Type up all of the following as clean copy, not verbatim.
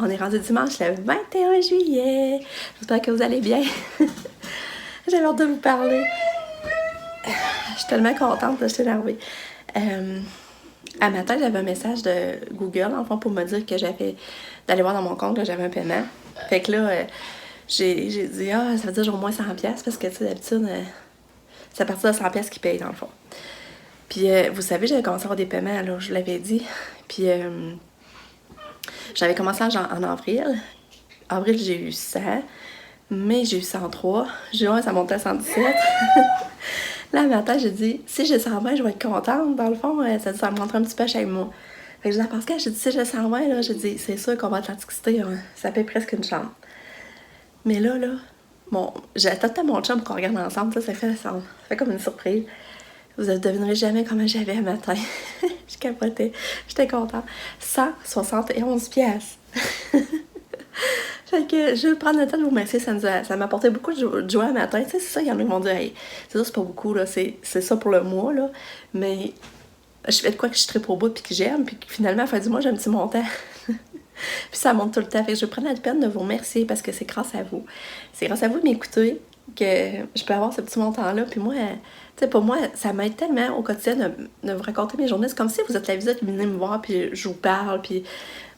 On est rendu dimanche le 21 juillet. J'espère que vous allez bien. J'avais hâte de vous parler. Je suis tellement contente, je suis énervée. À matin, j'avais un message de Google, en fond, pour me dire que j'avais d'aller voir dans mon compte que j'avais un paiement. Fait que là, j'ai dit, ça veut dire que j'ai au moins 100$ parce que, tu sais, d'habitude, c'est à partir de 100$ qu'ils payent, dans le fond. Puis, vous savez, j'avais commencé à avoir des paiements, là, je vous l'avais dit. Puis, j'avais commencé en avril. Avril, j'ai eu 100. Mai, j'ai eu 103. Juin, ça montait à 117. Là, le matin, j'ai dit, si j'ai 120, je vais être contente. Dans le fond, ça me montre un petit peu à chaque mois. Fait que je dis à Pascal, j'ai dit, si j'ai 120, là, j'ai dit, c'est sûr qu'on va Atlanticité, ça paye presque une chambre. Mais là, j'attendais mon chum qu'on regarde ensemble, ça fait comme une surprise. Vous ne devinerez jamais comment j'avais un matin. Je capotais, j'étais contente. 171$. Fait que je vais prendre le temps de vous remercier, ça m'a apporté beaucoup de joie le matin. Tu sais, c'est ça, il y en a qui m'ont dit, hey, c'est ça, c'est pas beaucoup, là, c'est ça pour le mois, là. Mais je fais de quoi que je tripe au bout puis que j'aime, puis finalement, à la fin du mois, j'ai un petit montant. Puis ça monte tout le temps. Fait que je vais prendre la peine de vous remercier parce que c'est grâce à vous. C'est grâce à vous de m'écouter que je peux avoir ce petit montant-là. Puis moi, tu sais, pour moi, ça m'aide tellement au quotidien de vous raconter mes journées. C'est comme si vous êtes la visite, vous venez me voir, puis je vous parle, puis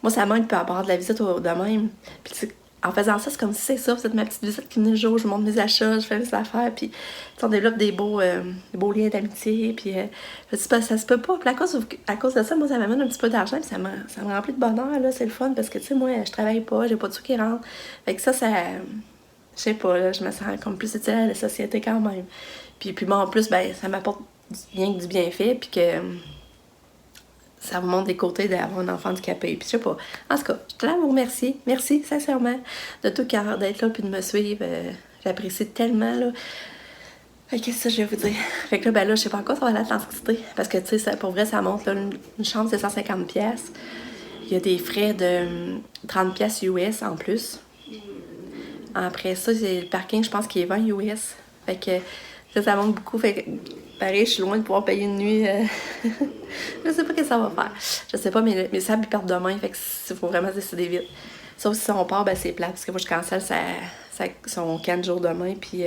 moi, ça m'aide de avoir de la visite de même. Puis en faisant ça, c'est comme si c'est ça, vous êtes ma petite visite qui venait le jour, je montre mes achats, je fais mes affaires, puis on développe des beaux liens d'amitié, puis ça se peut pas. Puis à cause de ça, moi, ça m'amène un petit peu d'argent, puis ça me remplit de bonheur, là, c'est le fun, parce que, tu sais, moi, je travaille pas, j'ai pas de sous qui rentre. Fait que ça, je sais pas, là, je me sens comme plus utile à la société quand même. Puis moi, en plus, ben, ça m'apporte bien que du bienfait, puis que ça vous montre des côtés d'avoir un enfant handicapé. Puis je sais pas. En tout cas, je te vous remercier. Merci, sincèrement, de tout cœur d'être là puis de me suivre. J'apprécie tellement, là. Qu'est-ce que je vais vous dire? Fait que là, ben là, je sais pas encore ça va aller à l'Atlanticité. Parce que, tu sais, pour vrai, ça monte, là, une chambre, c'est 150$. Il y a des frais de 30$ US en plus. Après ça, c'est le parking, je pense qu'il est 20$ US. Fait que ça monte beaucoup. Fait que, pareil, je suis loin de pouvoir payer une nuit. Je sais pas ce que ça va faire. Je sais pas, mais ça ils partent demain. Fait que il faut vraiment décider vite. Sauf si on part, ben c'est plat. Parce que moi, je cancelle son 15 jours demain. Puis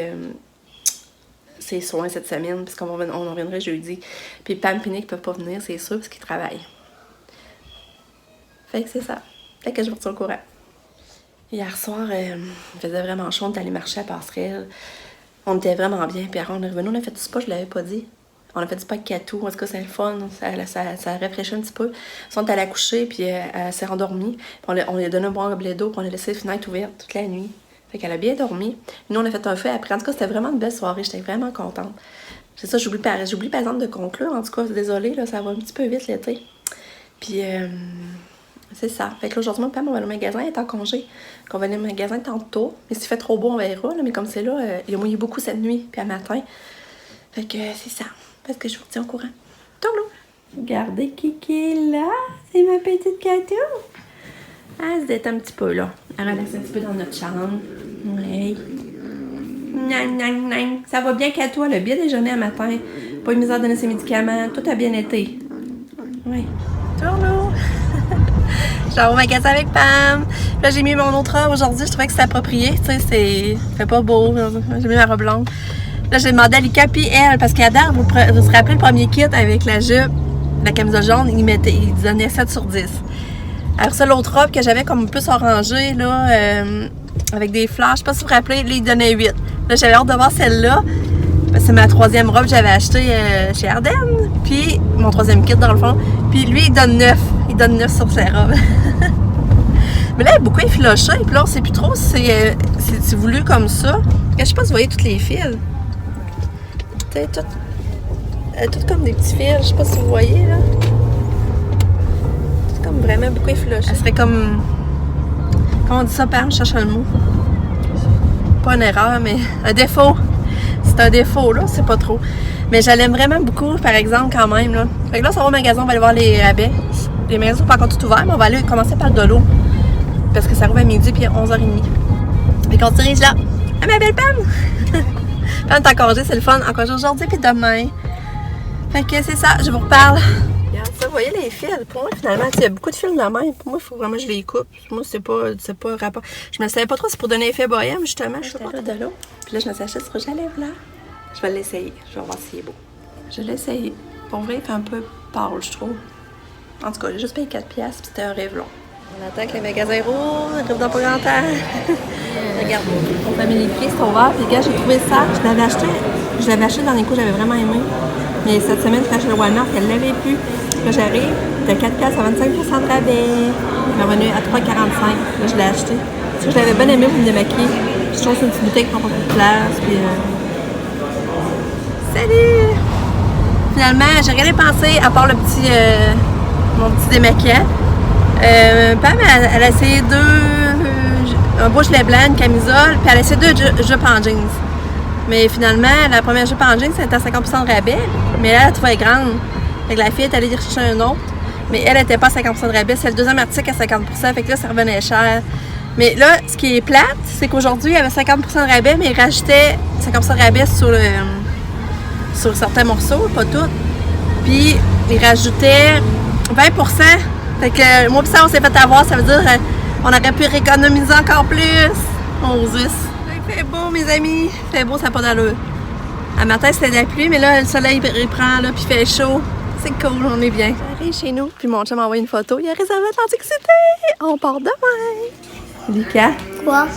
c'est soin cette semaine. Puisqu'on reviendrait jeudi. Puis Pam et Nick peuvent pas venir, c'est sûr, parce qu'ils travaillent. Fait que c'est ça. Fait que je vous retiens au courant. Hier soir, il faisait vraiment chaud. On est allé marcher à Passerelle. On était vraiment bien. Puis après, on est revenu, on a fait du spa, je l'avais pas dit. On a fait du spa avec Katou. En tout cas, c'est le fun. Ça rafraîchit un petit peu. On est allé coucher, puis elle s'est rendormie. Puis on lui a donné un bon gobelet d'eau, puis on a laissé les fenêtres ouvertes toute la nuit. Fait qu'elle a bien dormi. Nous, on a fait un feu après. En tout cas, c'était vraiment une belle soirée. J'étais vraiment contente. C'est ça, j'oublie par exemple de conclure. En tout cas, désolée, là, ça va un petit peu vite l'été. Puis, c'est ça. Fait que là, aujourd'hui, Pam, on va aller au magasin, elle est en congé. On va aller au magasin tantôt. Mais s'il fait trop beau, on verra. Là, mais comme c'est là, il a mouillé beaucoup cette nuit, puis à matin. Fait que c'est ça. Parce que je vous retiens au courant. Tourlou! Regardez qui est là. C'est ma petite Katou. Elle se détend un petit peu, là. Elle relaxe un petit peu dans notre chambre. Oui. Ça va bien, Katou. Elle a bien déjeuné à matin. Pas eu misère de donner ses médicaments. Tout a bien été. Oui. Tourlou! Je vais au magasin avec Pam. Là, j'ai mis mon autre robe aujourd'hui. Je trouvais que c'était approprié. Tu sais, c'est fait pas beau. J'ai mis ma robe longue. Là, j'ai demandé à Lika puis elle, parce qu'Adam, vous vous rappelez le premier kit avec la jupe, la camisole jaune, il donnait 7 sur 10. Alors ça, l'autre robe que j'avais comme plus orangée, là, avec des fleurs, je sais pas si vous vous rappelez, là, il donnait 8. Là, j'avais hâte de voir celle-là. C'est ma 3e robe que j'avais achetée chez Ardennes. Puis mon 3e kit, dans le fond. Puis lui, il donne 9. Il donne 9 sur sa robe. Mais là, elle est beaucoup effilochée. Puis là, on sait plus trop si c'est voulu comme ça. Je sais pas si vous voyez toutes les fils. Tu sais, toutes comme des petits fils. Je sais pas si vous voyez, là. C'est comme vraiment beaucoup effiloché. Elle serait comme... Comment on dit ça, Pam? Je cherche le mot. Pas une erreur, mais un défaut. C'est un défaut, là, c'est pas trop. Mais je l'aime vraiment beaucoup, par exemple, quand même, là. Fait que là, on va au magasin, on va aller voir les rabais. Les magasins sont pas encore tout ouverts, mais on va aller commencer par le Dolo. Parce que ça rouvre à midi, puis à 11h30. Fait qu'on se dirige là. Ah, ma belle Pam! Pam est en congé, c'est le fun. En congé aujourd'hui, puis demain. Fait que c'est ça, je vous reparle. Regarde, Ça, vous voyez les fils, pour moi, finalement, il y a beaucoup de fils de main. Pour moi, il faut vraiment que je les coupe. Pour moi, c'est pas rapport. Je me savais pas trop, c'est pour donner effet bohème, justement. Je sais pas. De l'eau. Puis là, je me suis acheté ce rouge à lèvres, là. Je vais l'essayer. Je vais voir s'il est beau. Je l'ai essayé. Pour vrai, il fait un peu pâle, je trouve. En tout cas, j'ai juste payé 4$, puis c'était un Revlon. On attend que les magasins rouvrent, arrive dans pas grand temps. Regarde, mon Family Prix, c'est ouvert. Puis, gars, j'ai trouvé ça. Je l'avais acheté dans les coups, j'avais vraiment aimé. Mais cette semaine, quand je suis au Walmart, elle l'avait plus. Là, j'arrive, de 4$ à 25% de rabais. Il m'a revenu à 3,45$. Là, je l'ai acheté. Parce que je l'avais bien aimé pour me démaquiller. Puis, je trouve que c'est une petite bouteille qui prend pas beaucoup de place. Puis, Salut! Finalement, j'ai rien dépensé à part le petit, mon petit démaquillant. Pam, elle a essayé un beau gilet blanc, une camisole, puis elle a essayé 2 jupes en jeans. Mais finalement, la première jupe en jeans, c'était à 50% de rabais, mais là, elle trouvait grande. Fait que la fille est allée chercher un autre, mais elle n'était pas à 50% de rabais. C'est le deuxième article à 50%, fait que là, ça revenait cher. Mais là, ce qui est plate, c'est qu'aujourd'hui, il y avait 50% de rabais, mais il rajoutait 50% de rabais sur certains morceaux, pas tous. Puis, il rajoutait 20%. Fait que moi pis ça, on s'est fait avoir, ça veut dire on aurait pu rééconomiser encore plus. On zut. Il fait beau, mes amis. Il fait beau, ça n'a pas d'allure. À matin, c'était de la pluie, mais là, le soleil reprend, là, puis il fait chaud. C'est cool, on est bien. J'arrive chez nous, puis mon chum m'a envoyé une photo. Il a réservé Atlantic City. On part demain. Lucas. Quoi?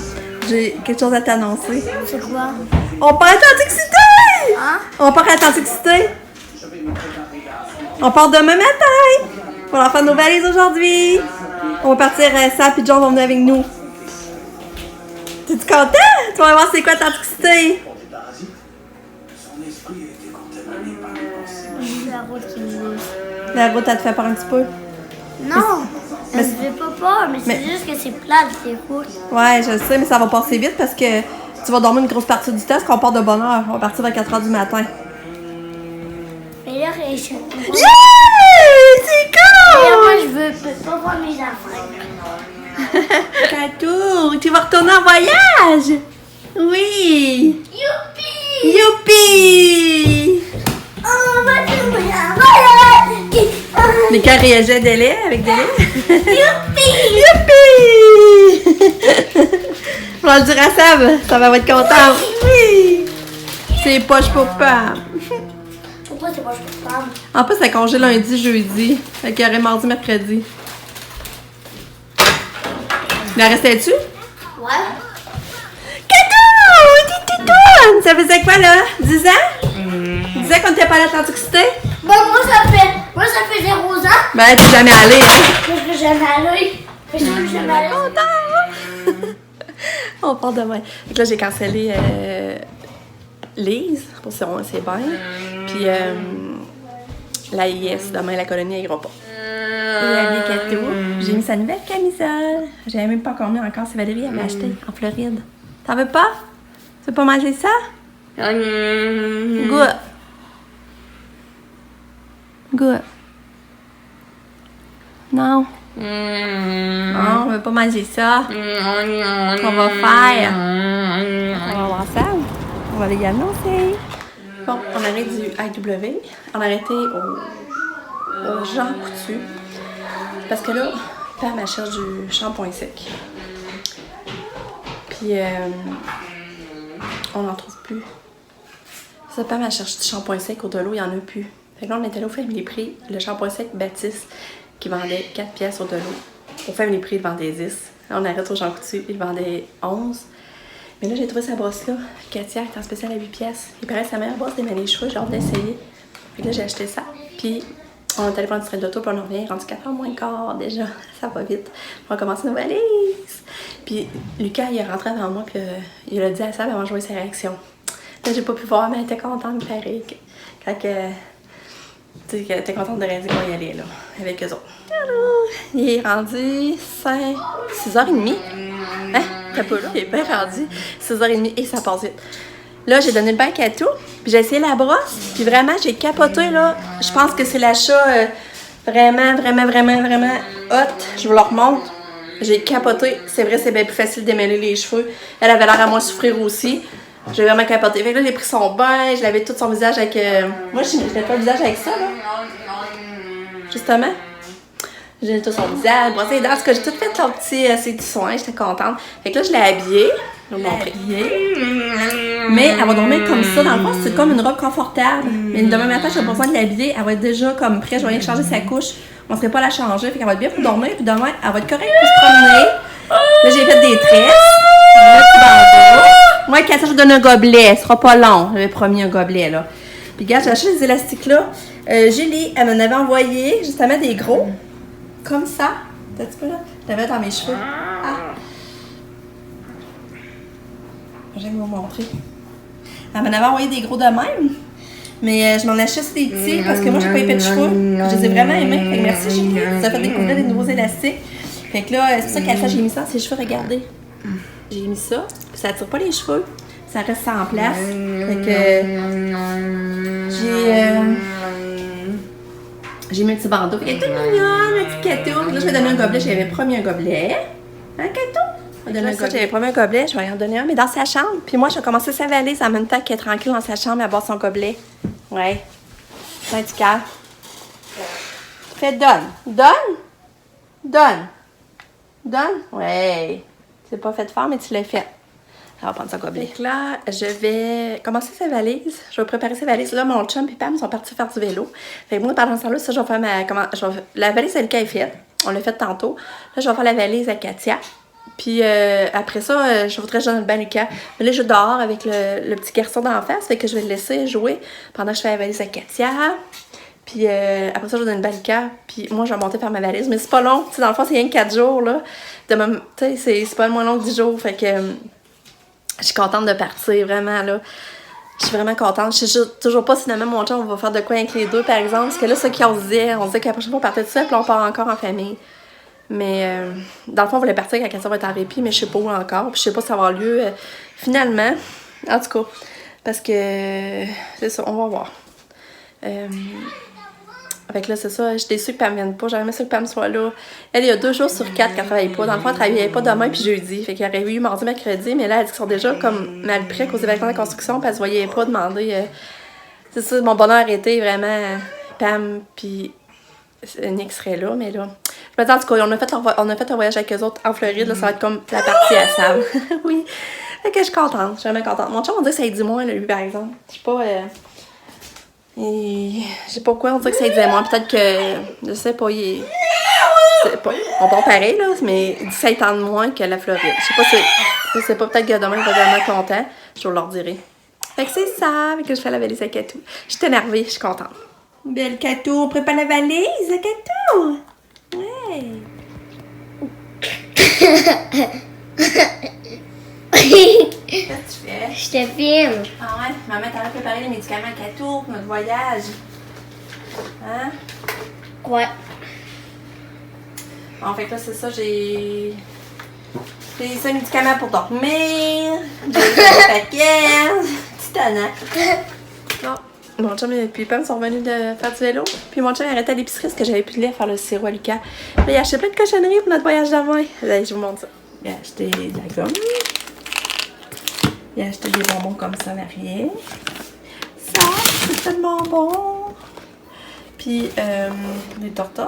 J'ai quelque chose à t'annoncer. C'est quoi? On part à Atlantic City! Hein? On part à Atlantic City. On part demain matin. Pour leur faire nos valises aujourd'hui. On va partir, Sam et John vont venir avec nous. T'es-tu content? Tu vas voir c'est quoi Atlantic City? La route qui me... La route, elle te fait peur un petit peu? Non! Elle me fait pas peur, mais c'est juste que c'est plat, les routes. Ouais, je sais, mais ça va passer vite parce que tu vas dormir une grosse partie du temps parce qu'on part de bonne heure. On va partir vers 4h du matin. Mais là, je... Yeah! C'est Mais cool! moi, je veux pas voir mes affaires. Catou, tu vas retourner en voyage? Oui! Youpi! Youpi! On va tourner en voyage! Les cœurs réagissaient délai avec délai. Youpi! Youpi! On va le dire à Sam, ça va être content. Oui! C'est poche pour Pam. Pourquoi c'est pas je peux pas? En plus, ça congé lundi, jeudi. Fait qu'il y aurait mardi, mercredi. Il en restait-tu? Ouais. Cadeau! Titoune! Ça faisait quoi, là? 10 ans? 10 ans qu'on n'était pas à l'Atlantic City? Bon, moi, ça fait 0 ans. Ben, t'es jamais allé, hein? Je suis jamais allée. Je suis jamais allée. On part demain. Fait que là, j'ai cancellé Lise pour ses bains. Puis la IS, demain, la colonie, elle ira pas. Et la Cato, j'ai mis sa nouvelle camisole. J'avais même pas encore mis encore. C'est Valérie, elle m'a acheté en Floride. T'en veux pas? Tu veux pas manger ça? Good. Good. Non. Non, on veut pas manger ça. On va faire. On va voir ça. On va aller y annoncer. Bon, on arrête du IW. On a arrêté au Jean Coutu. Parce que là, Pam elle cherche du shampoing sec. Puis, on n'en trouve plus. Ça, Pam elle cherche du shampoing sec au Delo, il n'y en a plus. Fait que là, on était là au Family Prix. Le shampoing sec Baptiste qui vendait 4$ au Delo. Au Family Prix, il vendait 10. Là, on arrête au Jean Coutu, il vendait 11. Mais là, j'ai trouvé sa brosse-là. Katia est en spécial à 8$. Il paraît que sa meilleure brosse démêler les cheveux. J'ai hâte d'essayer. Fait que là, j'ai acheté ça. Puis, on est allé prendre du train d'auto, puis on revient. Rendu 4h moins quart déjà. Ça va vite. On va commencer nos valises. Puis, Lucas, il est rentré avant moi, puis il a dit à Sam avant de jouer ses réactions. Là, j'ai pas pu voir, mais elle était contente, pareil. Quand que. Tu sais, elle était contente de réaliser qu'on y allait, là, avec eux autres. Allô! Il est rendu 6h30. Hein? T'as pas là? Il est bien rendu 6h30 et ça passe vite. Là, j'ai donné le bac à tout, puis j'ai essayé la brosse, puis vraiment, j'ai capoté, là. Je pense que c'est l'achat vraiment hot. Je vous le remonte. J'ai capoté. C'est vrai, c'est bien plus facile de démêler les cheveux. Elle avait l'air à moins souffrir aussi. J'ai vraiment capoté. Fait que là, j'ai pris son bain, je lavais tout son visage avec... Moi, je mets pas le visage avec ça, là. justement. J'ai tout son visage, brossé les dents. En tout cas, j'ai tout fait ses petits soins, j'étais contente. Fait que là, je l'ai habillée. Je vais vous montrer. Mais elle va dormir comme ça. Dans le fond, c'est comme une robe confortable. Mais demain matin, j'ai pas besoin de l'habiller. Elle va être déjà comme prête. Je vais rien changer sa couche. On ne serait pas la changer. Fait qu'elle va être bien pour dormir. Puis demain, elle va être correcte pour se promener. Là, j'ai fait des tresses. Là, petit bandeau. Moi, Katia, je vous donne un gobelet. Ce sera pas long. J'avais promis un gobelet, là. Puis, regarde, j'ai acheté des élastiques là. Julie, elle m'en avait envoyé justement des gros. Comme ça. T'as un petit peu là? Je l'avais dans mes cheveux. Ah. Je vais vous montrer. Elle m'en avait envoyé des gros de même. Mais je m'en achète des petits parce que moi, j'ai pas épais de cheveux. Je les ai vraiment aimés. Fait que merci, Julie. Ça fait découvrir des nouveaux élastiques. Fait que là, c'est pour ça qu'à ça, j'ai mis ça dans ses cheveux. Regardez. J'ai mis ça. Puis ça attire pas les cheveux. Ça reste ça en place. Fait que j'ai mis un petit bandeau. Elle est toute mignonne, la petite Katou. Là, je vais donner un gobelet. J'avais promis un gobelet. Hein, Katou? J'avais promis un gobelet. Je vais en donner un, mais dans sa chambre. Puis moi, je vais commencer sa valise en même temps qu'elle est tranquille dans sa chambre à boire son gobelet. Ouais. C'est du cœur. Fais donne. Donne. Donne. Donne. Ouais. C'est pas fait fort, mais tu l'as fait. Elle va prendre son gobelet. Donc là, je vais commencer sa valise. Je vais préparer sa valise. Là, mon chum et Pam sont partis faire du vélo. Fait que moi, pendant ce temps-là, ça, je vais faire la valise à Lucas est faite. On l'a faite tantôt. Là, je vais faire la valise à Katia. Puis après ça, je voudrais jouer dans le bain Lucas. Mais là, je suis dehors avec le petit garçon d'en face. Fait que je vais le laisser jouer pendant que je fais la valise à Katia. Puis après ça, je vais dans le bain Lucas. Puis moi, je vais monter faire ma valise. Mais c'est pas long. T'sais, dans le fond, c'est rien que 4 jours. Là. Tu sais, c'est pas moins long que 10 jours. Fait que je suis contente de partir, vraiment, là. Je suis vraiment contente. Je sais toujours pas si finalement mon chum, on va faire de quoi avec les deux, par exemple. Parce que là, ce qu'on se disait que la prochaine fois, on partait tout seul, puis on part encore en famille. Mais dans le fond, on voulait partir quand Katia va être en répit, mais je sais pas où encore. Puis je sais pas si ça va avoir lieu finalement. En tout cas, parce que c'est ça, on va voir. Fait là, c'est ça, j'étais déçue que Pam vienne pas. J'aurais aimé ça que Pam soit là. Elle, il y a 2 jours sur 4 qu'elle travaille pas. Dans le fond, elle travaillait pas demain puis jeudi. Fait qu'il y aurait eu mardi, mercredi. Mais là, elle dit qu'ils sont déjà comme mal prêts à cause des vacances de construction. Puis elle se voyait pas demander. C'est ça, mon bonheur était vraiment Pam puis Nick serait là. Mais là, je me dis en tout cas, on a fait un voyage avec eux autres en Floride. Là, ça va être comme la partie à Sam. Oui. Fait que je suis contente. Je suis vraiment contente. Mon chum, on dirait que ça aide moins, lui, par exemple. Je sais pas. Et je sais pas pourquoi, on dirait que ça aidait moins. Peut-être que, je sais pas, je sais pas. On part pareil, là, mais ça aide moins que la Floride. Je sais pas, peut-être que demain, il va être vraiment content. Je leur dirai. Fait que c'est ça, que je fais la valise à Katou. Je suis énervée, je suis contente. Belle Katou, on prépare la valise à Katou. Ouais. Qu'est-ce que tu fais? Je te filme. Ah ouais? Maman, t'as préparé les médicaments à Katou pour notre voyage. Hein? Ouais. En fait, là, c'est ça, j'ai 5 médicaments pour dormir. J'ai un paquet. Titana. Bon, mon chum et Pam sont venus de faire du vélo. Puis mon chum a arrêté à l'épicerie parce que j'avais plus de lait à faire le sirop à Lucas. Là, il a acheté plein de cochonneries pour notre voyage demain. Là, je vous montre ça. Il a acheté de la gomme. Il a acheté des bonbons comme ça, Marie. Ça, c'est de bonbons. Puis, des tortons.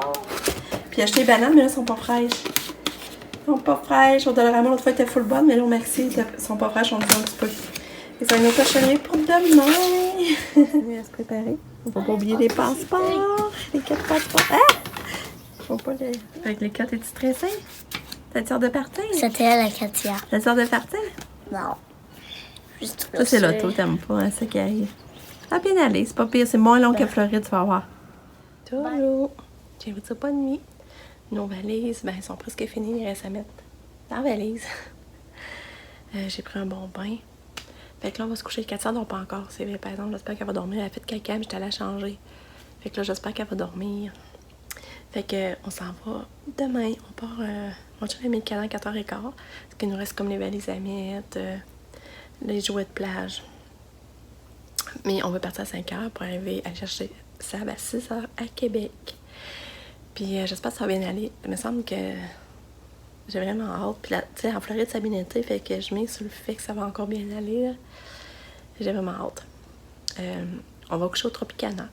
Puis, il a acheté des bananes, mais là, elles sont pas fraîches. Elles sont pas fraîches. Au Dollarama, l'autre fois, elles étaient full bonnes, mais là, merci, elles sont pas fraîches, on dit un petit peu. Et ça, une cochonnerie pour demain. On va se préparer. On va pas oublier les passeports. Les 4 passeports. Ah! Faut pas les... Avec les 4, es-tu stressée? T'as-tu hâte de partir? C'était elle, la Katia. T'as-tu hâte de partir? Non. Juste Ça, c'est l'auto, t'aimes pas, hein, ça qui arrive. Ça va bien aller, c'est pas pire, c'est moins long que Floride, tu vas voir. Toujours. J'ai vu ça pas de nuit. Nos valises, ben, elles sont presque finies, il reste à mettre dans la valise. J'ai pris un bon bain. Fait que là, on va se coucher à 4 heures, donc pas encore. C'est vrai, par exemple, j'espère qu'elle va dormir. Elle a fait caca, mais j'étais allée la changer. Fait que là, j'espère qu'elle va dormir. Fait que, on s'en va demain. On part. Mon chum a mis le cadran à 4h15. Parce qu'il nous reste comme les valises à mettre, les jouets de plage. Mais on va partir à 5h pour aller chercher Sab à 6h à Québec. Puis j'espère que ça va bien aller. Il me semble que j'ai vraiment hâte. Puis là, tu sais, en Floride, ça a bien été. Fait que je mise sur le fait que ça va encore bien aller. Là. J'ai vraiment hâte. On va coucher au Tropicana.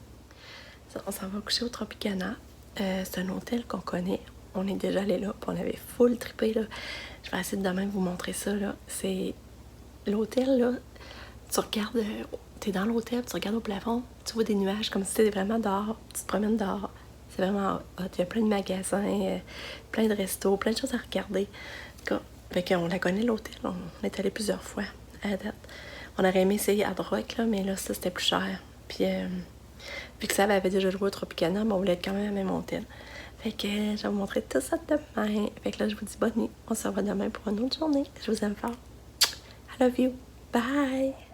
On s'en va coucher au Tropicana. c'est un hôtel qu'on connaît. On est déjà allé là, puis on avait full trippé, là. Je vais essayer de demain vous montrer ça, là. C'est l'hôtel, là. Tu regardes, t'es dans l'hôtel, tu regardes au plafond, tu vois des nuages comme si c'était vraiment dehors. Tu te promènes dehors. C'est vraiment hot. Il y a plein de magasins, plein de restos, plein de choses à regarder. Fait qu'on la connaît, l'hôtel. On est allé plusieurs fois à la date. On aurait aimé essayer Hard Rock, là, mais là, ça, c'était plus cher. Puis, vu que ça avait déjà joué au Tropicana, on voulait être quand même à même hôtel. Fait que je vais vous montrer tout ça demain. Fait que là, je vous dis bonne nuit. On se revoit demain pour une autre journée. Je vous aime fort. I love you. Bye!